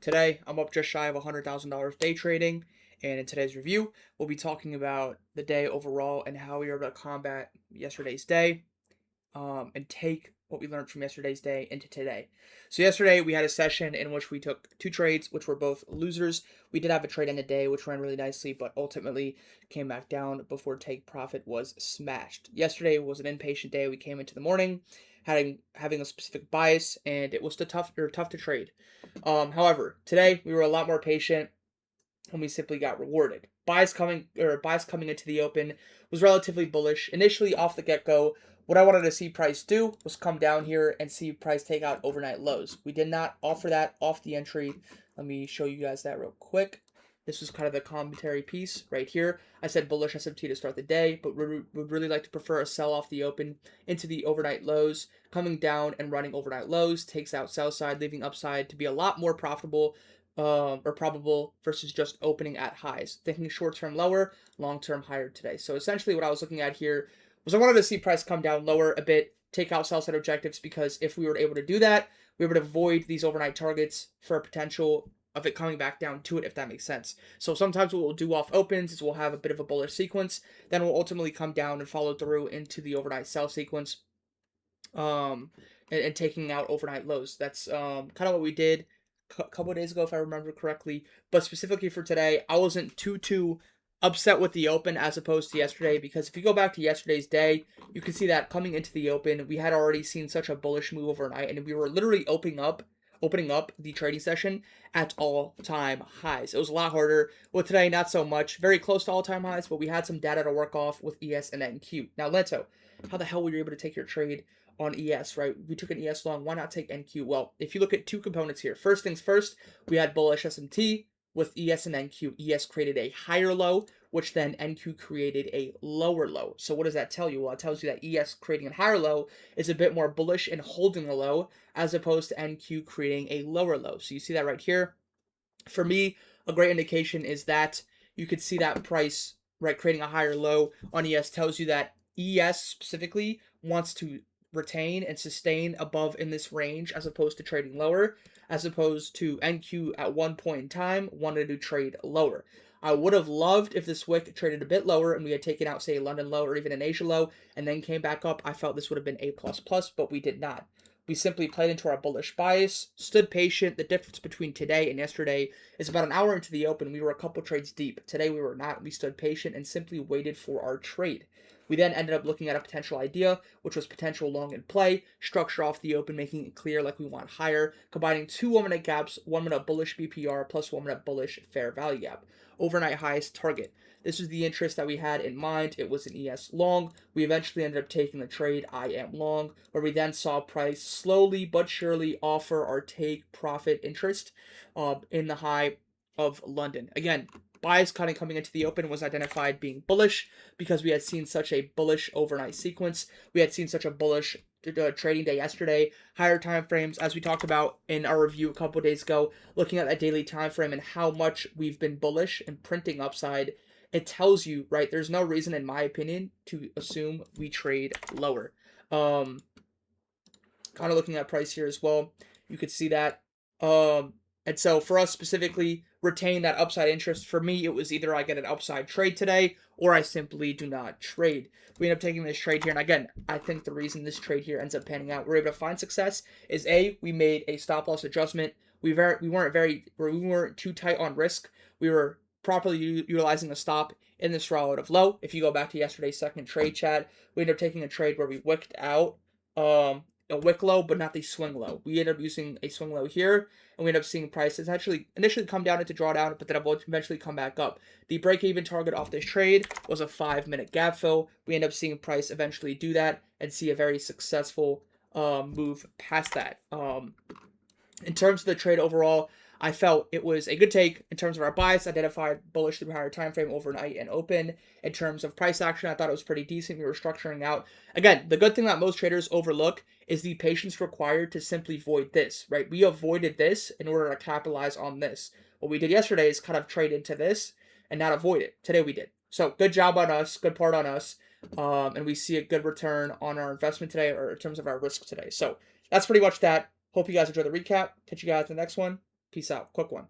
Today, I'm up just shy of $100,000 day trading, and in today's review, we'll be talking about the day overall and how we were able to combat yesterday's day, and take what we learned from yesterday's day into today. So yesterday we had a session in which we took two trades, which were both losers. We did have a trade in the day, which ran really nicely, but ultimately came back down before take profit was smashed. Yesterday was an impatient day. We came into the morning having a specific bias, and it was tough to trade. However, today we were a lot more patient and we simply got rewarded. Bias coming into the open was relatively bullish. Initially off the get-go, what I wanted to see price do was come down here and see price take out overnight lows. We did not offer that off the entry. Let me show you guys that real quick. This was kind of the commentary piece right here. I said bullish SMT to start the day, but would really like to prefer a sell off the open into the overnight lows. Coming down and running overnight lows takes out sell side, leaving upside to be a lot more profitable or probable versus just opening at highs. Thinking short term lower, long term higher today. So essentially, what I was looking at here was I wanted to see price come down lower a bit, take out sell side objectives, because if we were able to do that, we were able to avoid these overnight targets for a potential of it coming back down to it, if that makes sense. So sometimes what we'll do off opens is we'll have a bit of a bullish sequence, then we'll ultimately come down and follow through into the overnight sell sequence, um, and taking out overnight lows. That's kind of what we did a couple of days ago, if I remember correctly. But specifically for today, I wasn't too upset with the open as opposed to yesterday, because if you go back to yesterday's day, you can see that coming into the open, we had already seen such a bullish move overnight, and we were literally opening up the trading session at all-time highs. It was a lot harder. With today, not so much. Very close to all-time highs, but we had some data to work off with ES and NQ. Now, Lento, how the hell were you able to take your trade on ES, right? We took an ES long. Why not take NQ? Well, if you look at two components here, first things first, we had bullish SMT with ES and NQ. ES created a higher low, which then NQ created a lower low. So what does that tell you? Well, it tells you that ES creating a higher low is a bit more bullish and holding the low, as opposed to NQ creating a lower low. So you see that right here. For me, a great indication is that you could see that price, right, creating a higher low on ES tells you that ES specifically wants to retain and sustain above in this range, as opposed to trading lower, as opposed to NQ at one point in time wanted to trade lower. I would have loved if this wick traded a bit lower and we had taken out, say, a London low or even an Asia low and then came back up. I felt this would have been A++, but we did not. We simply played into our bullish bias, stood patient. The difference between today and yesterday is about an hour into the open, we were a couple trades deep. Today we were not. We stood patient and simply waited for our trade. We then ended up looking at a potential idea, which was potential long in play, structure off the open, making it clear like we want higher, combining two 1 minute gaps, 1 minute bullish BPR plus 1 minute bullish fair value gap. Overnight highest target. This was the interest that we had in mind. It was an ES long. We eventually ended up taking the trade I am long, where we then saw price slowly but surely offer our take profit interest in the high of London. Again, bias cutting coming into the open was identified being bullish because we had seen such a bullish overnight sequence. We had seen such a bullish trading day yesterday, higher time frames, as we talked about in our review a couple of days ago, looking at that daily time frame and how much we've been bullish and printing upside. It tells you, right, there's no reason in my opinion to assume we trade lower. um Kind of looking at price here as well, you could see that. And so for us specifically, retain that upside interest. For me, it was either I get an upside trade today or I simply do not trade. We end up taking this trade here, and again, I think the reason this trade here ends up panning out, we're able to find success, is A, we made a stop loss adjustment. We weren't too tight on risk. We were properly utilizing a stop in this relative low. If you go back to yesterday's second trade chat, we ended up taking a trade where we wicked out a wick low, but not the swing low. We ended up using a swing low here, and we ended up seeing prices actually initially come down into drawdown, but then eventually come back up. The break-even target off this trade was a 5-minute gap fill. We end up seeing price eventually do that and see a very successful move past that. In terms of the trade overall, I felt it was a good take in terms of our bias, identified bullish through higher time frame overnight and open. In terms of price action, I thought it was pretty decent. We were structuring out. Again, the good thing that most traders overlook is the patience required to simply void this, right? We avoided this in order to capitalize on this. What we did yesterday is kind of trade into this and not avoid it. Today we did. So good job on us, good part on us. And we see a good return on our investment today, or in terms of our risk today. So that's pretty much that. Hope you guys enjoy the recap. Catch you guys in the next one. Peace out. Quick one.